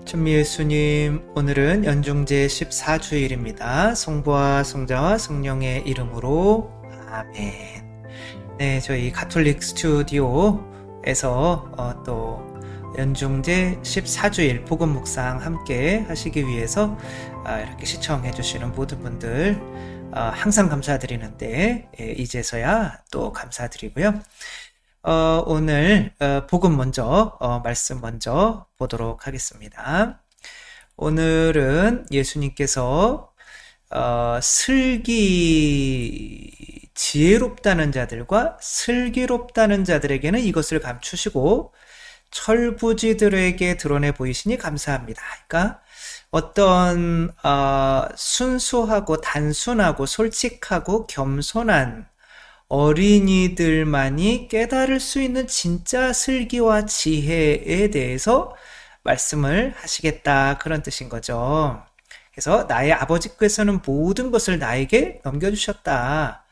천미 예수님, 오늘은 연중제 14주일입니다. 성부와 성자와 성령의 이름으로 아멘. 네, 저희 가톨릭 스튜디오에서 또 연중제 14주일 복음 묵상 함께 하시기 위해서 이렇게 시청해 주시는 모든 분들 항상 감사드리는데 이제서야 또 감사드리고요. 오늘 복음 먼저 말씀 먼저 보도록 하겠습니다. 오늘은 예수님께서 지혜롭다는 자들과 슬기롭다는 자들에게는 이것을 감추시고 철부지들에게 드러내 보이시니 감사합니다. 그러니까 어떤 순수하고 단순하고 솔직하고 겸손한 어린이들만이 깨달을 수 있는 진짜 슬기와 지혜에 대해서 말씀을 하시겠다, 그런 뜻인 거죠. 그래서 나의 아버지께서는 모든 것을 나에게 넘겨주셨다.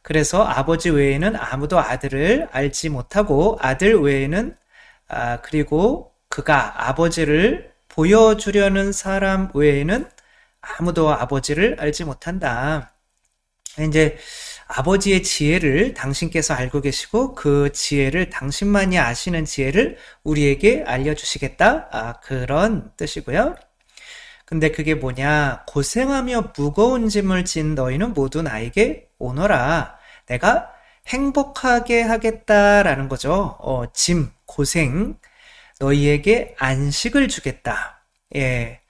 그래서 아버지 외에는 아무도 아들을 알지 못하고 아들 외에는 그리고 그가 아버지를 보여주려는 사람 외에는 아무도 아버지를 알지 못한다. 이제 아버지의 지혜를 당신께서 알고 계시고 그 지혜를 당신만이 아시는 지혜를 우리에게 알려주시겠다, 그런 뜻이고요. 근데 그게 뭐냐, 고생하며 무거운 짐을 진 너희는 모두 나에게 오너라. 내가 행복하게 하겠다라는 거죠. 짐, 고생, 너희에게 안식을 주겠다. 예.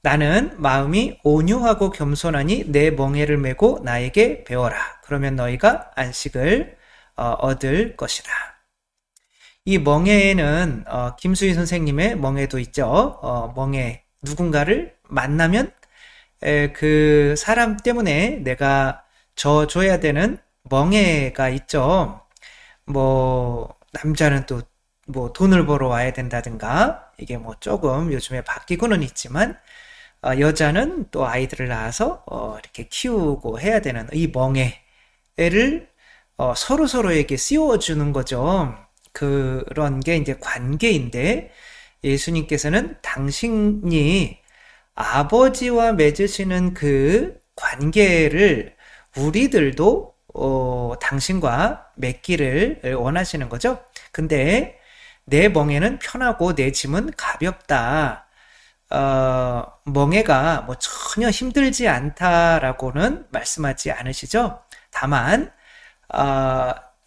나는 마음이 온유하고 겸손하니 내 멍에를 메고 나에게 배워라. 그러면 너희가 안식을 얻을 것이다. 이 멍에에는 김수희 선생님의 멍에도 있죠. 멍에, 누군가를 만나면 그 사람 때문에 내가 져줘야 되는 멍에가 있죠. 남자는 또 돈을 벌어 와야 된다든가, 이게 조금 요즘에 바뀌고는 있지만 여자는 또 아이들을 낳아서 이렇게 키우고 해야 되는 이 멍에를 서로에게 씌워주는 거죠. 그런 게 이제 관계인데, 예수님께서는 당신이 아버지와 맺으시는 그 관계를 우리들도 당신과 맺기를 원하시는 거죠. 근데 내 멍에는 편하고 내 짐은 가볍다. 멍에가 전혀 힘들지 않다라고는 말씀하지 않으시죠. 다만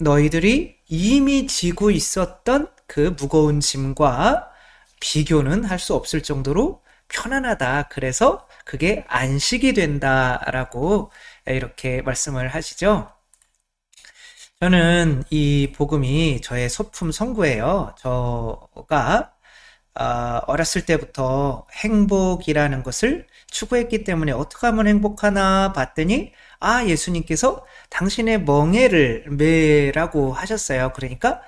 너희들이 이미 지고 있었던 그 무거운 짐과 비교는 할 수 없을 정도로 편안하다. 그래서 그게 안식이 된다라고 이렇게 말씀을 하시죠. 저는 이 복음이 저의 소품 선구예요. 저가 어렸을 때부터 행복이라는 것을 추구했기 때문에 어떻게 하면 행복하나 봤더니 예수님께서 당신의 멍에를 매라고 하셨어요. 그러니까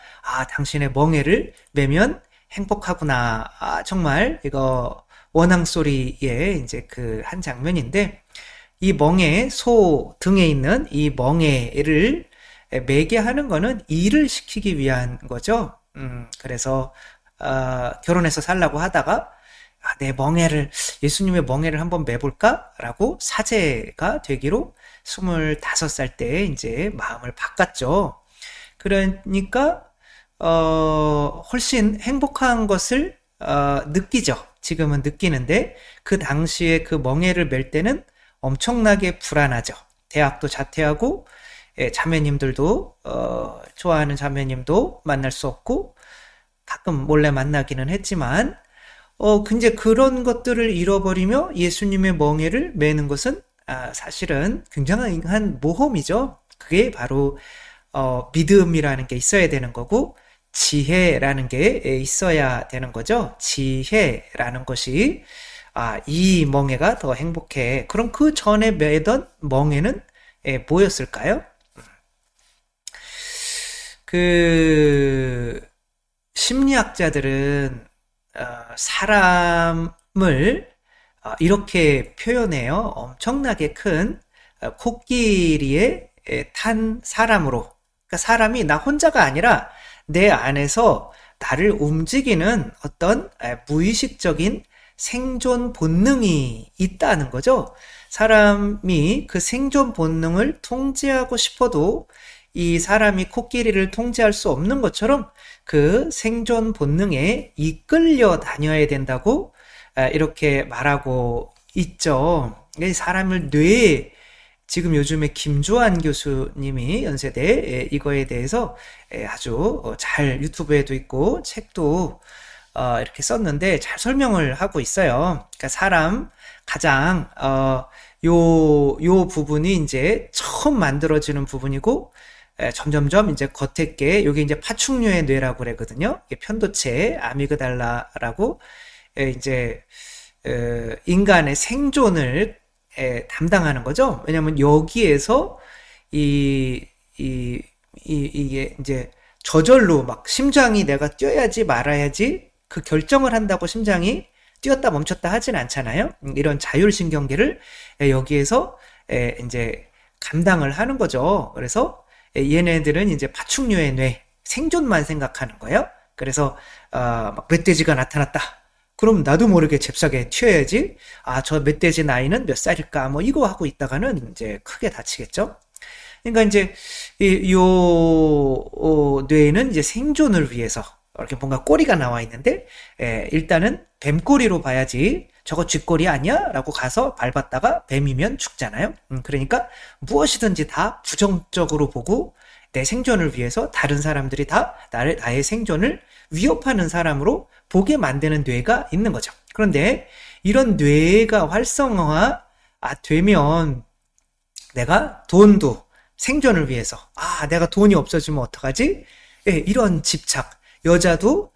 당신의 멍에를 매면 행복하구나. 정말 이거 원앙소리의 이제 그 한 장면인데, 이 멍에, 소 등에 있는 이 멍에를 매게 하는 거는 일을 시키기 위한 거죠. 그래서 결혼해서 살라고 하다가 내 멍에를, 예수님의 멍에를 한번 매볼까? 라고 사제가 되기로 25살 때 이제 마음을 바꿨죠. 그러니까 훨씬 행복한 것을 느끼죠. 지금은 느끼는데, 그 당시에 그 멍에를 맬 때는 엄청나게 불안하죠. 대학도 자퇴하고 자매님들도 좋아하는 자매님도 만날 수 없고, 가끔 몰래 만나기는 했지만 근데 그런 것들을 잃어버리며 예수님의 멍에를 매는 것은 사실은 굉장한 모험이죠. 그게 바로 믿음이라는 게 있어야 되는 거고, 지혜라는 게 있어야 되는 거죠. 지혜라는 것이 이 멍에가 더 행복해. 그럼 그 전에 매던 멍에는 뭐였을까요? 심리학자들은 사람을 이렇게 표현해요. 엄청나게 큰 코끼리에 탄 사람으로. 그러니까 사람이 나 혼자가 아니라 내 안에서 나를 움직이는 어떤 무의식적인 생존 본능이 있다는 거죠. 사람이 그 생존 본능을 통제하고 싶어도 이 사람이 코끼리를 통제할 수 없는 것처럼 그 생존 본능에 이끌려 다녀야 된다고 이렇게 말하고 있죠. 사람을 뇌에 지금 요즘에 김주환 교수님이 연세대 이거에 대해서 아주 잘 유튜브에도 있고 책도 이렇게 썼는데 잘 설명을 하고 있어요. 그러니까 사람 가장 요 부분이 이제 처음 만들어지는 부분이고 점점점 이제 겉에 게 요게 이제 파충류의 뇌라고 그러거든요. 편도체 아미그달라라고 이제 인간의 생존을 담당하는 거죠. 왜냐면 여기에서 이게 이제 저절로 막 심장이 내가 뛰어야지 말아야지 그 결정을 한다고 심장이 뛰었다 멈췄다 하진 않잖아요. 이런 자율신경계를 여기에서 이제 감당을 하는 거죠. 그래서 얘네들은 이제 파충류의 뇌, 생존만 생각하는 거예요. 그래서 막 멧돼지가 나타났다. 그럼 나도 모르게 잽싸게 튀어야지. 아, 저 멧돼지 나이는 몇 살일까? 뭐 이거 하고 있다가는 이제 크게 다치겠죠. 그러니까 이제 뇌는 이제 생존을 위해서 이렇게 뭔가 꼬리가 나와 있는데 일단은 뱀꼬리로 봐야지 저거 쥐꼬리 아니야? 라고 가서 밟았다가 뱀이면 죽잖아요. 그러니까 무엇이든지 다 부정적으로 보고 내 생존을 위해서 다른 사람들이 다 나의 생존을 위협하는 사람으로 보게 만드는 뇌가 있는 거죠. 그런데 이런 뇌가 활성화 되면 내가 돈도 생존을 위해서 내가 돈이 없어지면 어떡하지? 이런 집착. 여자도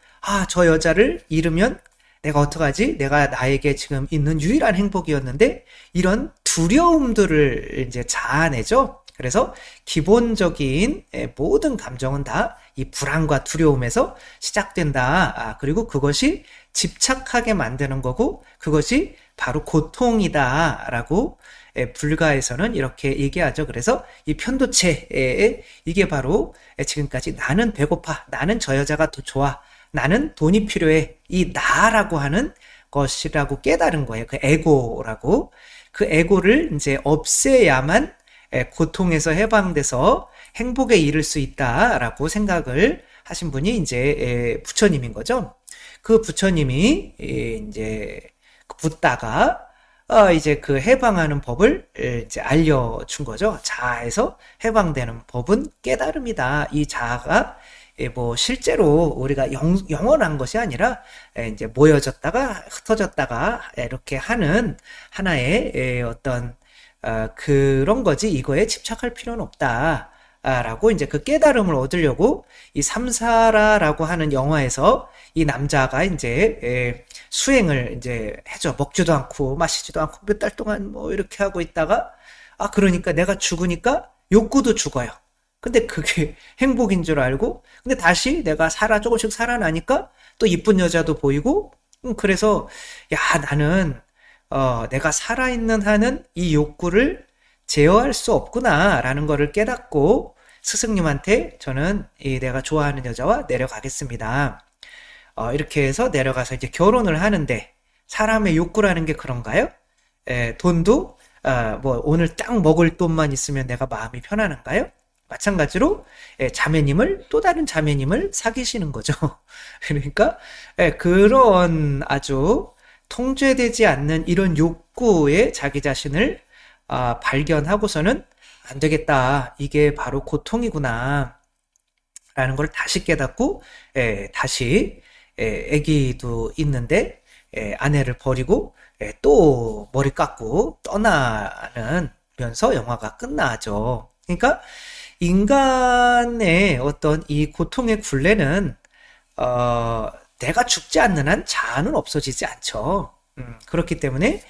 저 여자를 잃으면 내가 어떡하지? 내가 나에게 지금 있는 유일한 행복이었는데 이런 두려움들을 이제 자아내죠. 그래서 기본적인 모든 감정은 다 이 불안과 두려움에서 시작된다. 그리고 그것이 집착하게 만드는 거고 그것이 바로 고통이다라고 불가에서는 이렇게 얘기하죠. 그래서 이 편도체에 이게 바로 지금까지 나는 배고파, 나는 저 여자가 더 좋아, 나는 돈이 필요해, 이 나라고 하는 것이라고 깨달은 거예요. 그 에고라고. 그 에고를 이제 없애야만 고통에서 해방돼서 행복에 이를 수 있다라고 생각을 하신 분이 이제 부처님인 거죠. 그 부처님이 이제 부다가 이제 그 해방하는 법을 이제 알려준 거죠. 자아에서 해방되는 법은 깨달음이다. 이 자아가 뭐 실제로 우리가 영원한 것이 아니라 이제 모여졌다가 흩어졌다가 이렇게 하는 하나의 어떤 그런 거지 이거에 집착할 필요는 없다. 라고 이제 그 깨달음을 얻으려고 이 삼사라라고 하는 영화에서 이 남자가 이제 수행을 이제 해줘. 먹지도 않고 마시지도 않고 몇 달 동안 뭐 이렇게 하고 있다가 그러니까 내가 죽으니까 욕구도 죽어요. 근데 그게 행복인 줄 알고 근데 다시 내가 조금씩 살아나니까 또 이쁜 여자도 보이고 그래서 나는 내가 살아있는 한은 이 욕구를 제어할 수 없구나라는 거를 깨닫고 스승님한테 저는 내가 좋아하는 여자와 내려가겠습니다. 이렇게 해서 내려가서 이제 결혼을 하는데 사람의 욕구라는 게 그런가요? 돈도 뭐 오늘 딱 먹을 돈만 있으면 내가 마음이 편안한가요? 마찬가지로 또 다른 자매님을 사귀시는 거죠. 그러니까 그런 아주 통제되지 않는 이런 욕구에 자기 자신을 발견하고서는 안 되겠다. 이게 바로 고통이구나. 라는 걸 다시 깨닫고 다시 아기도 있는데 아내를 버리고 또 머리 깎고 떠나면서 영화가 끝나죠. 그러니까 인간의 어떤 이 고통의 굴레는 내가 죽지 않는 한 자아는 없어지지 않죠. 그렇기 때문에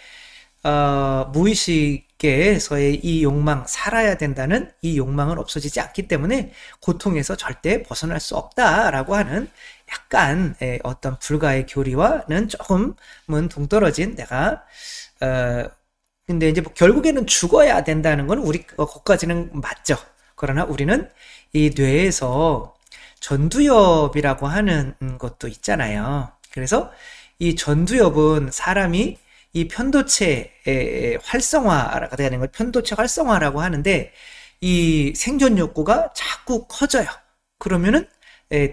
무의식에서의 이 욕망, 살아야 된다는 이 욕망은 없어지지 않기 때문에 고통에서 절대 벗어날 수 없다라고 하는 약간 어떤 불가의 교리와는 조금은 동떨어진 내가 근데 이제 뭐 결국에는 죽어야 된다는 건 우리 것까지는 맞죠. 그러나 우리는 이 뇌에서 전두엽이라고 하는 것도 있잖아요. 그래서 이 전두엽은 사람이 이 편도체의 활성화가 되는 걸 편도체 활성화라고 하는데 이 생존 욕구가 자꾸 커져요. 그러면은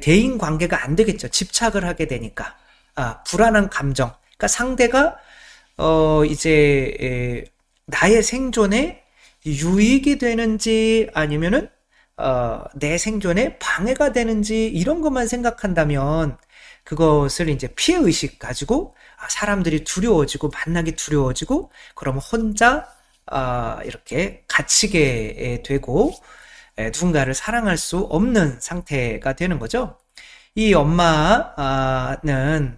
대인 관계가 안 되겠죠. 집착을 하게 되니까. 불안한 감정. 그러니까 상대가 이제 나의 생존에 유익이 되는지 아니면은 내 생존에 방해가 되는지 이런 것만 생각한다면 그것을 이제 피해의식 가지고 사람들이 두려워지고 만나기 두려워지고 그러면 혼자 이렇게 갇히게 되고 누군가를 사랑할 수 없는 상태가 되는 거죠. 이 엄마는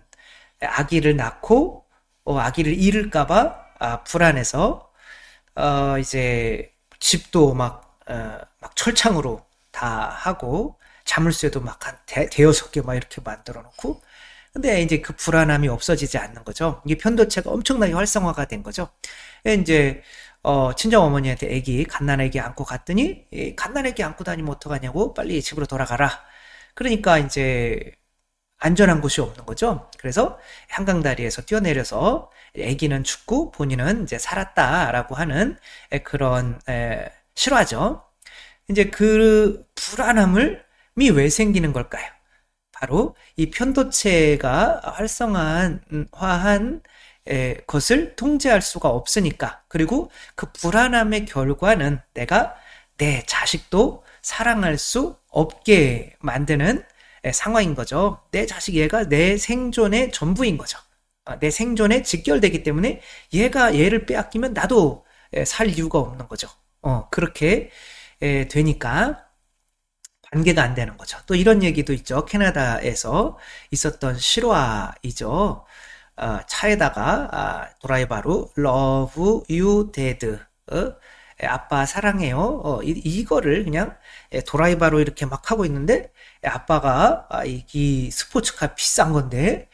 아기를 낳고 아기를 잃을까봐 불안해서 이제 집도 막 철창으로 다 하고 자물쇠도 막 한 대여섯 개 막 이렇게 만들어 놓고 근데 이제 그 불안함이 없어지지 않는 거죠. 이게 편도체가 엄청나게 활성화가 된 거죠. 이제 친정 어머니한테 갓난 애기 안고 갔더니 갓난 애기 안고 다니면 어떡하냐고 빨리 집으로 돌아가라. 그러니까 이제 안전한 곳이 없는 거죠. 그래서 한강다리에서 뛰어내려서 아기는 죽고 본인은 이제 살았다라고 하는 그런 실화죠. 이제 그 불안함이 왜 생기는 걸까요? 바로 이 편도체가 활성화한 것을 통제할 수가 없으니까. 그리고 그 불안함의 결과는 내가 내 자식도 사랑할 수 없게 만드는 상황인 거죠. 내 자식 얘가 내 생존의 전부인 거죠. 내 생존에 직결되기 때문에 얘를 빼앗기면 나도 살 이유가 없는 거죠. 그렇게 되니까 관계가 안 되는 거죠. 또 이런 얘기도 있죠. 캐나다에서 있었던 실화이죠. 차에다가 드라이버로 Love you dad 아빠 사랑해요. 이거를 그냥 드라이버로 이렇게 막 하고 있는데 아빠가 이 스포츠카 비싼 건데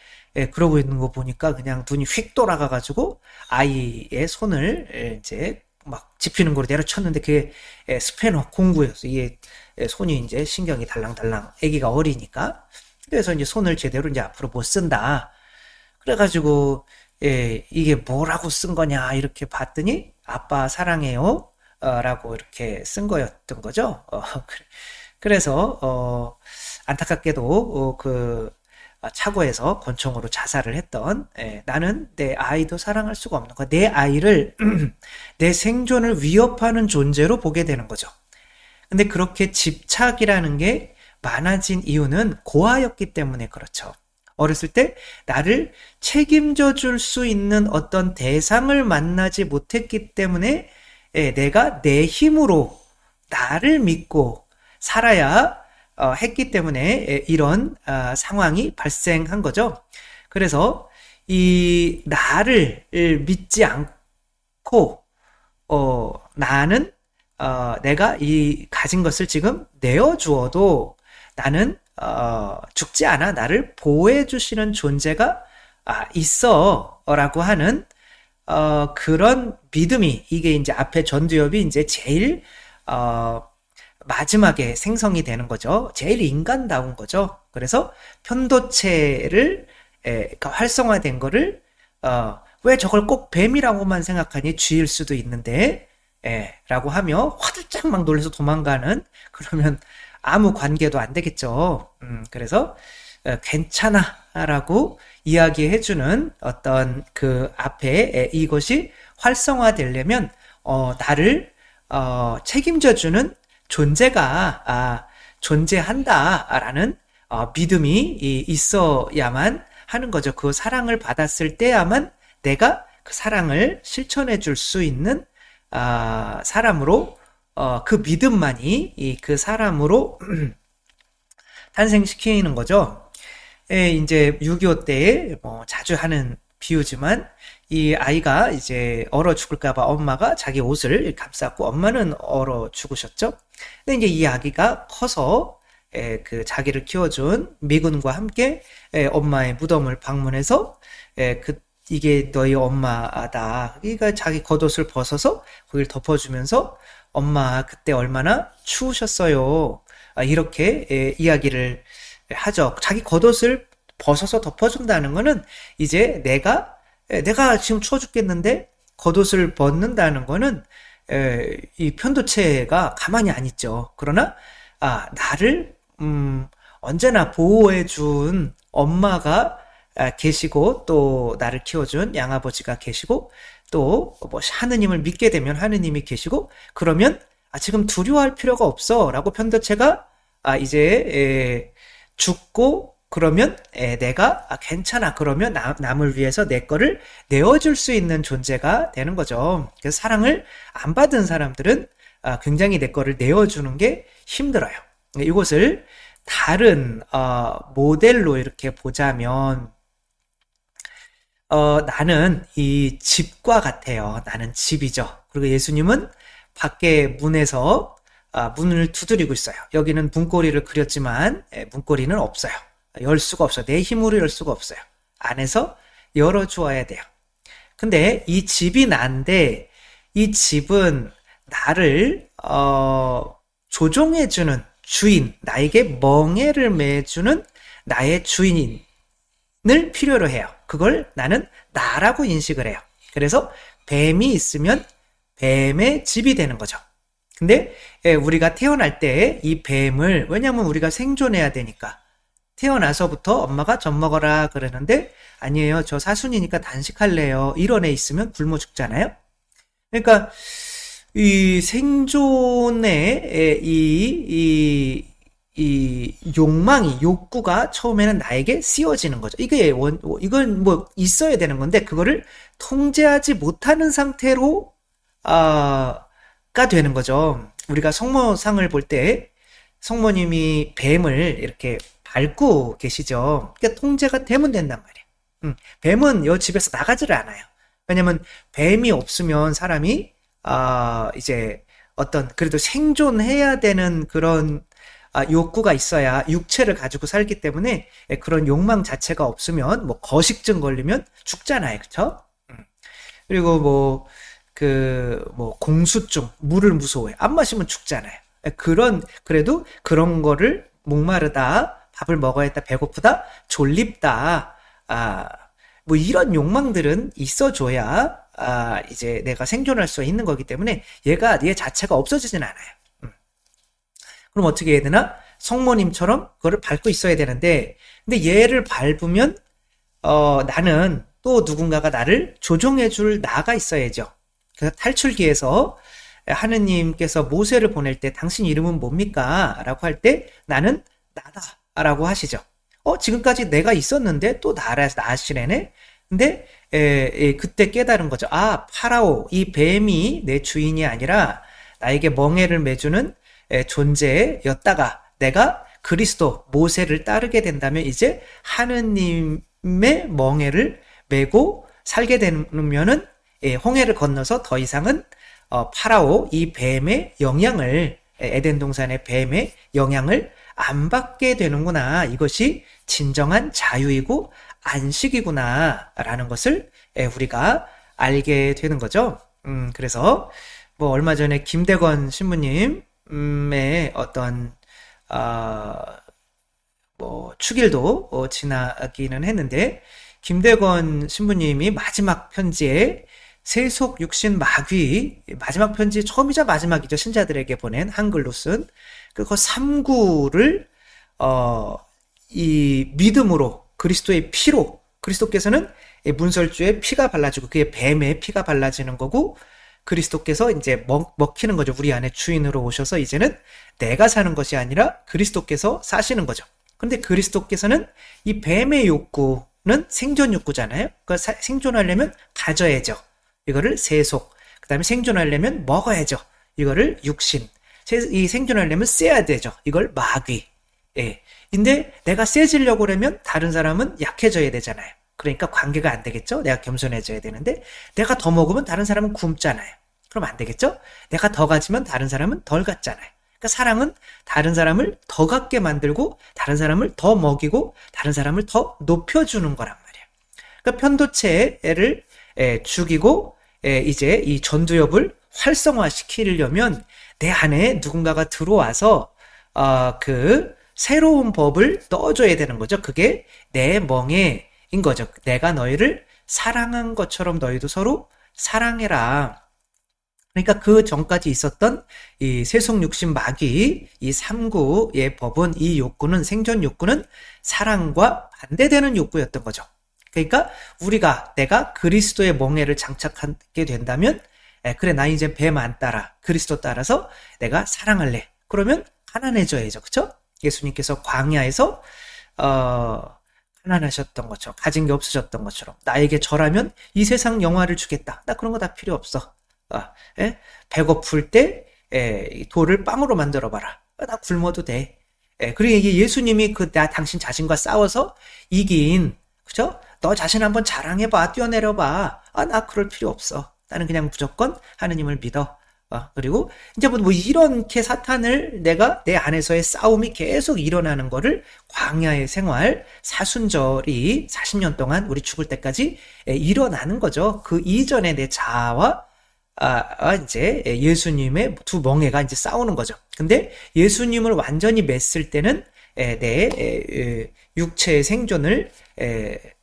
그러고 있는 거 보니까 그냥 눈이 휙 돌아가가지고 아이의 손을 이제 막 집히는 거로 내려쳤는데 그게 스패너 공구였어. 이게 손이 이제 신경이 달랑달랑 아기가 어리니까 그래서 이제 손을 제대로 이제 앞으로 못 쓴다. 그래가지고 이게 뭐라고 쓴 거냐 이렇게 봤더니 아빠 사랑해요 라고 이렇게 쓴 거였던 거죠. 그래서 안타깝게도 그 차고에서 권총으로 자살을 했던 나는 내 아이도 사랑할 수가 없는 거야. 내 아이를 내 생존을 위협하는 존재로 보게 되는 거죠. 근데 그렇게 집착이라는 게 많아진 이유는 고아였기 때문에 그렇죠. 어렸을 때 나를 책임져 줄 수 있는 어떤 대상을 만나지 못했기 때문에 내가 내 힘으로 나를 믿고 살아야 했기 때문에 이런 상황이 발생한 거죠. 그래서 이 나를 믿지 않고 나는 내가 이 가진 것을 지금 내어주어도 나는 죽지 않아 나를 보호해 주시는 존재가 있어라고 하는 그런 믿음이 이게 이제 앞에 전두엽이 이제 제일 마지막에 생성이 되는 거죠. 제일 인간다운 거죠. 그래서 편도체를 그러니까 활성화된 거를 왜 저걸 꼭 뱀이라고만 생각하니 쥐일 수도 있는데 라고 하며 화들짝 막 놀라서 도망가는 그러면 아무 관계도 안 되겠죠. 그래서 괜찮아 라고 이야기해주는 어떤 그 앞에 이것이 활성화되려면 나를 책임져주는 존재가 존재한다라는 믿음이 있어야만 하는 거죠. 그 사랑을 받았을 때야만 내가 그 사랑을 실천해 줄 수 있는 사람으로 그 믿음만이 그 사람으로 탄생시키는 거죠. 이제 6.25 때에 뭐 자주 하는 비유지만 이 아이가 이제 얼어 죽을까봐 엄마가 자기 옷을 감쌌고 엄마는 얼어 죽으셨죠. 근데 이제 이 아기가 커서 그 자기를 키워준 미군과 함께 엄마의 무덤을 방문해서 이게 너희 엄마다. 그러니까 자기 겉옷을 벗어서 거기를 덮어주면서 엄마 그때 얼마나 추우셨어요. 이렇게 이야기를 하죠. 자기 겉옷을 벗어서 덮어준다는 거는 이제 내가 지금 추워 죽겠는데 겉옷을 벗는다는 거는 이 편도체가 가만히 안 있죠. 그러나 나를 언제나 보호해준 엄마가 계시고 또 나를 키워준 양아버지가 계시고 또 뭐 하느님을 믿게 되면 하느님이 계시고 그러면 지금 두려워할 필요가 없어 라고 편도체가 이제 죽고 그러면 내가 괜찮아 그러면 남을 위해서 내 거를 내어줄 수 있는 존재가 되는 거죠. 그래서 사랑을 안 받은 사람들은 굉장히 내 거를 내어주는 게 힘들어요. 이것을 다른 모델로 이렇게 보자면 나는 이 집과 같아요. 나는 집이죠. 그리고 예수님은 밖에 문에서 문을 두드리고 있어요. 여기는 문고리를 그렸지만 문고리는 없어요. 열 수가 없어요. 내 힘으로 열 수가 없어요. 안에서 열어주어야 돼요. 근데 이 집이 난데 이 집은 나를 조종해주는 주인, 나에게 멍에를 매주는 나의 주인을 필요로 해요. 그걸 나는 나라고 인식을 해요. 그래서 뱀이 있으면 뱀의 집이 되는 거죠. 근데 우리가 태어날 때 이 뱀을 왜냐면 우리가 생존해야 되니까 태어나서부터 엄마가 젖 먹어라 그러는데 아니에요. 저 사순이니까 단식할래요. 이런 애 있으면 굶어 죽잖아요. 그러니까 이 생존의 이 욕망이 욕구가 처음에는 나에게 씌워지는 거죠. 이건 뭐 있어야 되는 건데 그거를 통제하지 못하는 상태로 가 되는 거죠. 우리가 성모상을 볼 때 성모님이 뱀을 이렇게 밟고 계시죠. 그러니까 통제가 되면 된단 말이에요. 뱀은 이 집에서 나가지를 않아요. 왜냐면 뱀이 없으면 사람이 이제 그래도 생존해야 되는 그런 욕구가 있어야 육체를 가지고 살기 때문에 그런 욕망 자체가 없으면 뭐 거식증 걸리면 죽잖아요. 그쵸? 그리고 공수증, 물을 무서워해. 안 마시면 죽잖아요. 그래도 그런 거를 목마르다, 밥을 먹어야 했다, 배고프다, 졸립다, 뭐 이런 욕망들은 있어줘야, 이제 내가 생존할 수 있는 거기 때문에 얘 자체가 없어지진 않아요. 그럼 어떻게 해야 되나? 성모님처럼 그거를 밟고 있어야 되는데, 근데 얘를 밟으면, 나는 또 누군가가 나를 조종해줄 나가 있어야죠. 그래서 탈출기에서 하느님께서 모세를 보낼 때 당신 이름은 뭡니까? 라고 할 때 나는 나다 라고 하시죠. 지금까지 내가 있었는데 또 나시래네? 근데 그때 깨달은 거죠. 파라오, 이 뱀이 내 주인이 아니라 나에게 멍에를 매주는 존재였다가 내가 그리스도, 모세를 따르게 된다면 이제 하느님의 멍에를 메고 살게 되면은 홍해를 건너서 더 이상은 파라오 이 뱀의 영향을 에덴 동산의 뱀의 영향을 안 받게 되는구나. 이것이 진정한 자유이고 안식이구나 라는 것을 우리가 알게 되는 거죠. 그래서 뭐 얼마 전에 김대건 신부님의 어떤 뭐 축일도 지나기는 했는데 김대건 신부님이 마지막 편지에 세속 육신 마귀 마지막 편지 처음이자 마지막이죠. 신자들에게 보낸 한글로 쓴 그거 3구를 이 믿음으로 그리스도의 피로 그리스도께서는 문설주에 피가 발라지고 그게 뱀의 피가 발라지는 거고 그리스도께서 이제 먹히는 거죠. 우리 안에 주인으로 오셔서 이제는 내가 사는 것이 아니라 그리스도께서 사시는 거죠. 근데 그리스도께서는 이 뱀의 욕구는 생존 욕구잖아요. 그러니까 생존하려면 가져야죠. 이거를 세속. 그 다음에 생존하려면 먹어야죠. 이거를 육신. 이 생존하려면 세야 되죠. 이걸 마귀. 예. 근데 내가 세지려고 그러면 다른 사람은 약해져야 되잖아요. 그러니까 관계가 안 되겠죠? 내가 겸손해져야 되는데 내가 더 먹으면 다른 사람은 굶잖아요. 그럼 안 되겠죠? 내가 더 가지면 다른 사람은 덜 갖잖아요. 그러니까 사랑은 다른 사람을 더 갖게 만들고 다른 사람을 더 먹이고 다른 사람을 더 높여주는 거란 말이에요. 그러니까 편도체를 죽이고 이제 이 전두엽을 활성화시키려면 내 안에 누군가가 들어와서 그 새로운 법을 넣어줘야 되는 거죠. 그게 내 멍에인 거죠. 내가 너희를 사랑한 것처럼 너희도 서로 사랑해라. 그러니까 그 전까지 있었던 이 세속 육신 마귀, 이 삼구의 법은, 이 욕구는, 생존 욕구는 사랑과 반대되는 욕구였던 거죠. 그러니까 내가 그리스도의 멍에를 장착하게 된다면, 그래, 나 이제 뱀 안 따라, 그리스도 따라서 내가 사랑할래. 그러면 가난해져야죠. 그쵸? 예수님께서 광야에서, 가난하셨던 것처럼, 가진 게 없으셨던 것처럼, 나에게 절하면 이 세상 영화를 주겠다. 나 그런 거 다 필요 없어. 배고플 때 돌을 빵으로 만들어봐라. 나 굶어도 돼. 그리고 이게 예수님이 당신 자신과 싸워서 이긴, 그죠? 너 자신 한번 자랑해봐, 뛰어내려봐. 나 그럴 필요 없어. 나는 그냥 무조건 하느님을 믿어. 그리고 이제 뭐 이렇게 사탄을 내가 내 안에서의 싸움이 계속 일어나는 거를 광야의 생활, 사순절이 40년 동안 우리 죽을 때까지 일어나는 거죠. 그 이전에 내 자아와 이제 예수님의 두 멍에가 이제 싸우는 거죠. 근데 예수님을 완전히 맸을 때는 내 육체의 생존을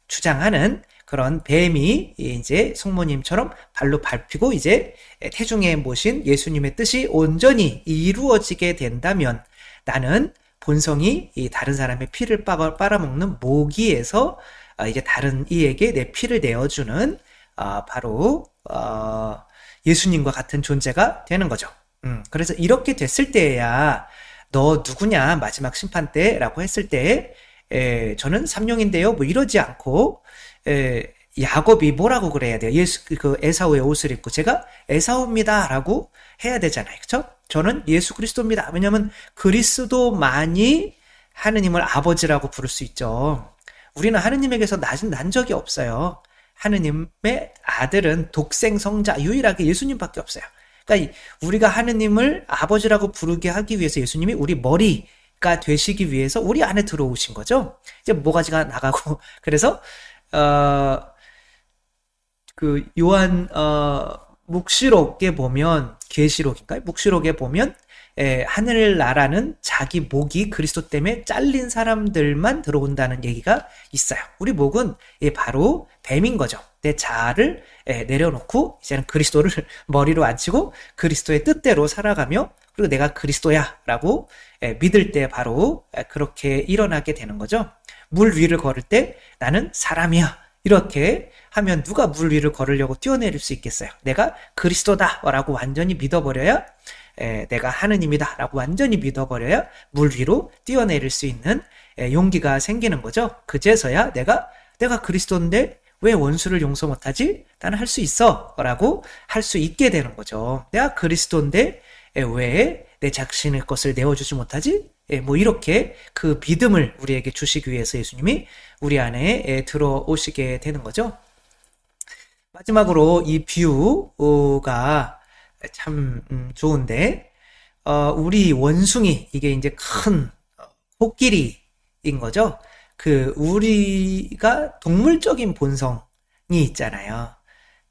주장하는 그런 뱀이 이제 성모님처럼 발로 밟히고 이제 태중에 모신 예수님의 뜻이 온전히 이루어지게 된다면 나는 본성이 이 다른 사람의 피를 빨아먹는 모기에서 이제 다른 이에게 내 피를 내어주는 바로 예수님과 같은 존재가 되는 거죠. 그래서 이렇게 됐을 때야 너 누구냐 마지막 심판 때라고 했을 때 저는 삼룡인데요 뭐 이러지 않고 야곱이 뭐라고 그래야 돼요? 그 에사우의 옷을 입고 제가 에사우입니다라고 해야 되잖아요. 그렇죠? 저는 예수 그리스도입니다. 왜냐하면 그리스도만이 하느님을 아버지라고 부를 수 있죠. 우리는 하느님에게서 난 적이 없어요. 하느님의 아들은 독생 성자 유일하게 예수님밖에 없어요. 그러니까 우리가 하느님을 아버지라고 부르게 하기 위해서 예수님이 우리 머리가 되시기 위해서 우리 안에 들어오신 거죠. 이제 모가지가 나가고 그래서 그 요한 묵시록에 보면 계시록인가요? 묵시록에 보면 하늘나라는 자기 목이 그리스도 때문에 잘린 사람들만 들어온다는 얘기가 있어요. 우리 목은 바로 뱀인 거죠. 내 자아를 내려놓고 이제는 그리스도를 머리로 앉히고 그리스도의 뜻대로 살아가며 그리고 내가 그리스도야 라고 믿을 때 바로 그렇게 일어나게 되는 거죠. 물 위를 걸을 때 나는 사람이야 이렇게 하면 누가 물 위를 걸으려고 뛰어내릴 수 있겠어요. 내가 그리스도다 라고 완전히 믿어버려야 내가 하느님이다 라고 완전히 믿어버려야 물 위로 뛰어내릴 수 있는 용기가 생기는 거죠. 그제서야 내가 그리스도인데 왜 원수를 용서 못하지? 나는 할 수 있어 라고 할 수 있게 되는 거죠. 내가 그리스도인데 왜 내 자신의 것을 내어주지 못하지? 뭐 이렇게 그 믿음을 우리에게 주시기 위해서 예수님이 우리 안에 들어오시게 되는 거죠. 마지막으로 이 비유가 참 좋은데 우리 원숭이 이게 이제 큰 코끼리인 거죠. 그 우리가 동물적인 본성이 있잖아요.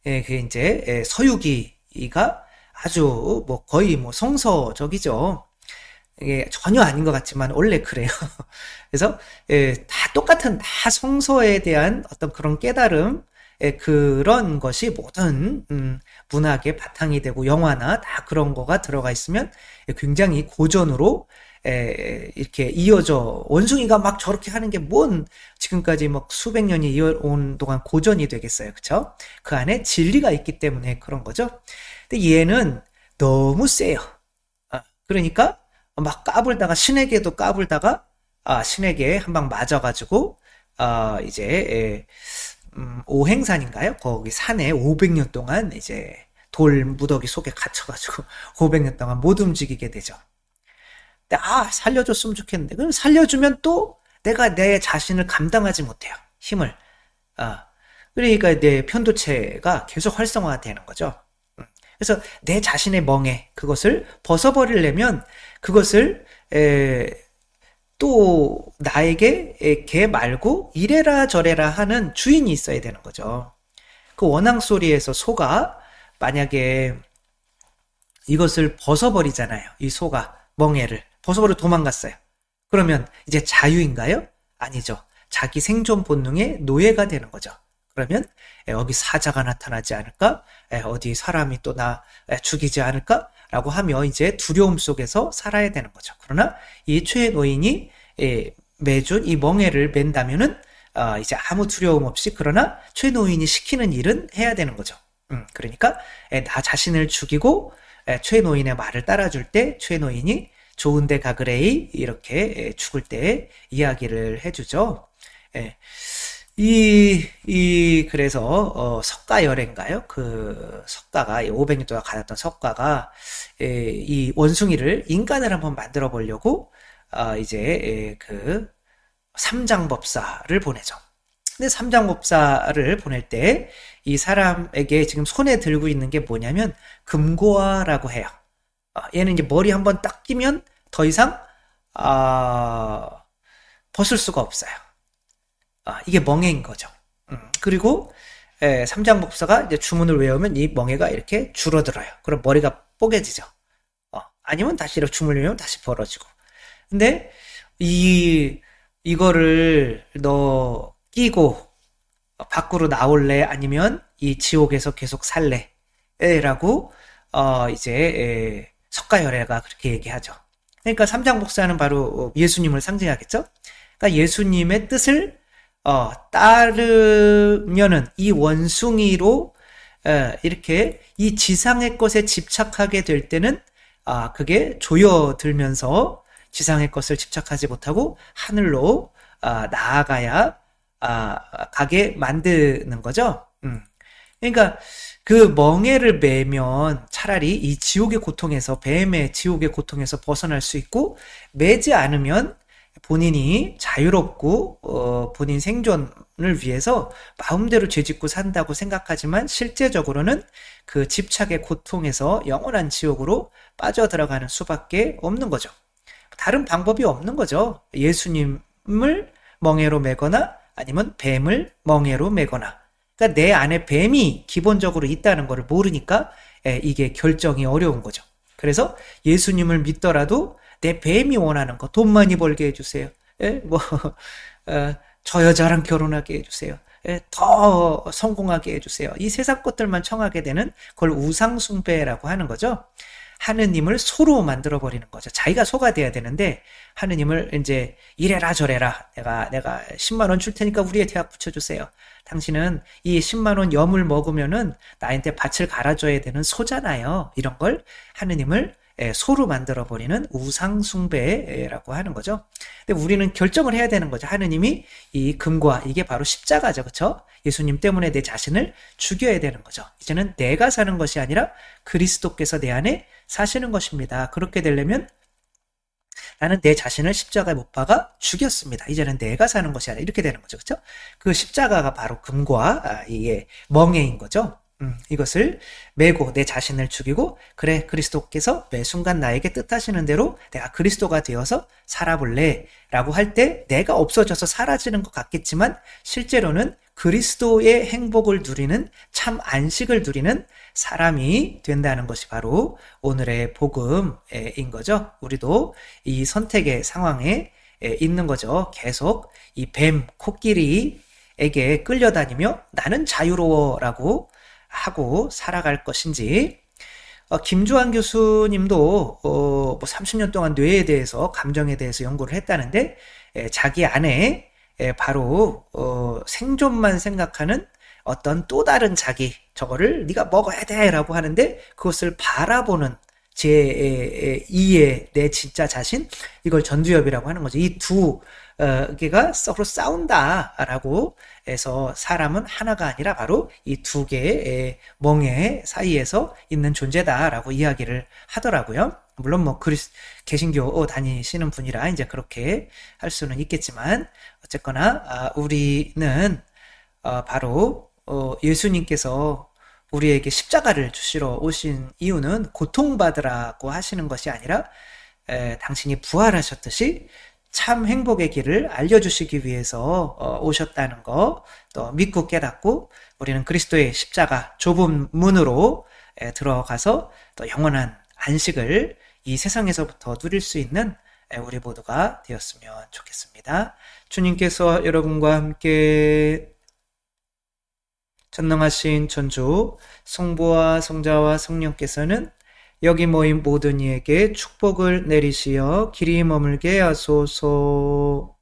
그 이제 서유기가 아주 뭐 거의 뭐 성서적이죠. 이게 전혀 아닌 것 같지만 원래 그래요. 그래서 다 똑같은 다 성서에 대한 어떤 그런 깨달음 그런 것이 모든 문학의 바탕이 되고 영화나 다 그런 거가 들어가 있으면 굉장히 고전으로 이렇게 이어져 원숭이가 막 저렇게 하는 게 뭔 지금까지 막 수백 년이 이어온 동안 고전이 되겠어요. 그쵸? 그 안에 진리가 있기 때문에 그런 거죠. 근데 얘는 너무 세요. 그러니까 막 까불다가 신에게도 까불다가 신에게 한 방 맞아가지고 이제 오행산인가요? 거기 산에 500년 동안 이제 돌 무더기 속에 갇혀가지고 500년 동안 못 움직이게 되죠. 근데 살려줬으면 좋겠는데 그럼 살려주면 또 내가 내 자신을 감당하지 못해요. 힘을. 그러니까 내 편도체가 계속 활성화가 되는 거죠. 그래서 내 자신의 멍에 그것을 벗어버리려면 그것을 또 나에게 개 말고 이래라 저래라 하는 주인이 있어야 되는 거죠. 그 원앙소리에서 소가 만약에 이것을 벗어버리잖아요. 이 소가 멍에를 벗어버리고 도망갔어요. 그러면 이제 자유인가요? 아니죠. 자기 생존 본능의 노예가 되는 거죠. 그러면 여기 사자가 나타나지 않을까? 어디 사람이 또 나 죽이지 않을까? 라고 하며 이제 두려움 속에서 살아야 되는 거죠. 그러나 이 최노인이 매주 이 멍에를 맨다면은 이제 아무 두려움 없이, 그러나 최노인이 시키는 일은 해야 되는 거죠. 그러니까 나 자신을 죽이고 최노인의 말을 따라줄 때 최노인이 좋은데 가그레이 이렇게 죽을 때 이야기를 해주죠. 그래서 석가열애인가요? 그 석가가 500년 동안 가졌던 석가가 이 원숭이를 인간을 한번 만들어 보려고 이제 그 삼장법사를 보내죠. 근데 삼장법사를 보낼 때 이 사람에게 지금 손에 들고 있는 게 뭐냐면 금고화라고 해요. 얘는 이제 머리 한번 딱 끼면 더 이상 벗을 수가 없어요. 이게 멍에인 거죠. 그리고 삼장법사가 이제 주문을 외우면 이 멍에가 이렇게 줄어들어요. 그럼 머리가 뽀개지죠. 아니면 다시 이렇게 주문을 외우면 다시 벌어지고. 근데 이거를 너 끼고 밖으로 나올래? 아니면 이 지옥에서 계속 살래? 라고 이제 석가열애가 그렇게 얘기하죠. 그러니까 삼장법사는 바로 예수님을 상징하겠죠. 그러니까 예수님의 뜻을 따르면은 이 원숭이로 이렇게 이 지상의 것에 집착하게 될 때는 그게 조여들면서 지상의 것을 집착하지 못하고 하늘로 나아가야 가게 만드는 거죠. 그러니까 그 멍에를 매면 차라리 이 지옥의 고통에서, 뱀의 지옥의 고통에서 벗어날 수 있고, 매지 않으면 본인이 자유롭고 본인 생존을 위해서 마음대로 죄짓고 산다고 생각하지만 실제적으로는 그 집착의 고통에서 영원한 지옥으로 빠져들어가는 수밖에 없는 거죠. 다른 방법이 없는 거죠. 예수님을 멍에로 매거나 아니면 뱀을 멍에로 매거나. 그러니까 내 안에 뱀이 기본적으로 있다는 것을 모르니까 이게 결정이 어려운 거죠. 그래서 예수님을 믿더라도 내 뱀이 원하는 거, 돈 많이 벌게 해주세요. 저 여자랑 결혼하게 해주세요. 더 성공하게 해주세요. 이 세상 것들만 청하게 되는 그걸 우상숭배라고 하는 거죠. 하느님을 소로 만들어버리는 거죠. 자기가 소가 돼야 되는데, 하느님을 이제 이래라 저래라. 내가 10만원 줄 테니까 우리 애 대학 붙여주세요. 당신은 이 10만원 염을 먹으면은 나한테 밭을 갈아줘야 되는 소잖아요. 이런 걸 하느님을 소로 만들어버리는 우상숭배라고 하는 거죠. 근데 우리는 결정을 해야 되는 거죠. 하느님이 이 금과, 이게 바로 십자가죠. 그렇죠? 예수님 때문에 내 자신을 죽여야 되는 거죠. 이제는 내가 사는 것이 아니라 그리스도께서 내 안에 사시는 것입니다. 그렇게 되려면 나는 내 자신을 십자가에 못 박아 죽였습니다. 이제는 내가 사는 것이 아니라 이렇게 되는 거죠. 그렇죠? 그 십자가가 바로 금과 이게 멍에인 거죠. 이것을 메고 내 자신을 죽이고, 그래, 그리스도께서 매 순간 나에게 뜻하시는 대로 내가 그리스도가 되어서 살아볼래 라고 할 때 내가 없어져서 사라지는 것 같겠지만 실제로는 그리스도의 행복을 누리는, 참 안식을 누리는 사람이 된다는 것이 바로 오늘의 복음인 거죠. 우리도 이 선택의 상황에 있는 거죠. 계속 이 뱀, 코끼리에게 끌려다니며 나는 자유로워라고 하고 살아갈 것인지. 김주환 교수님도 뭐 30년 동안 뇌에 대해서, 감정에 대해서 연구를 했다는데, 자기 안에 바로 생존만 생각하는 어떤 또 다른 자기, 저거를 네가 먹어야 돼 라고 하는데 그것을 바라보는 제2의 내 진짜 자신, 이걸 전두엽이라고 하는 거죠. 이 두 개가 서로 싸운다라고 해서 사람은 하나가 아니라 바로 이 두 개의 멍에 사이에서 있는 존재다라고 이야기를 하더라고요. 물론 뭐 개신교 다니시는 분이라 이제 그렇게 할 수는 있겠지만, 어쨌거나 우리는 바로 예수님께서 우리에게 십자가를 주시러 오신 이유는 고통받으라고 하시는 것이 아니라 당신이 부활하셨듯이 참 행복의 길을 알려주시기 위해서 오셨다는 거 또 믿고 깨닫고, 우리는 그리스도의 십자가 좁은 문으로 들어가서 또 영원한 안식을 이 세상에서부터 누릴 수 있는 우리 모두가 되었으면 좋겠습니다. 주님께서 여러분과 함께 전능하신 천주 성부와 성자와 성령께서는 여기 모인 모든 이에게 축복을 내리시어 길이 머물게 하소서.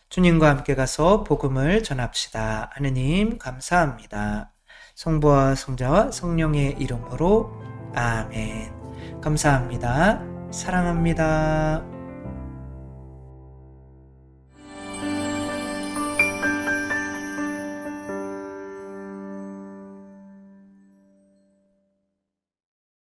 주님과 함께 가서 복음을 전합시다. 하느님 감사합니다. 성부와 성자와 성령의 이름으로 아멘. 감사합니다. 사랑합니다.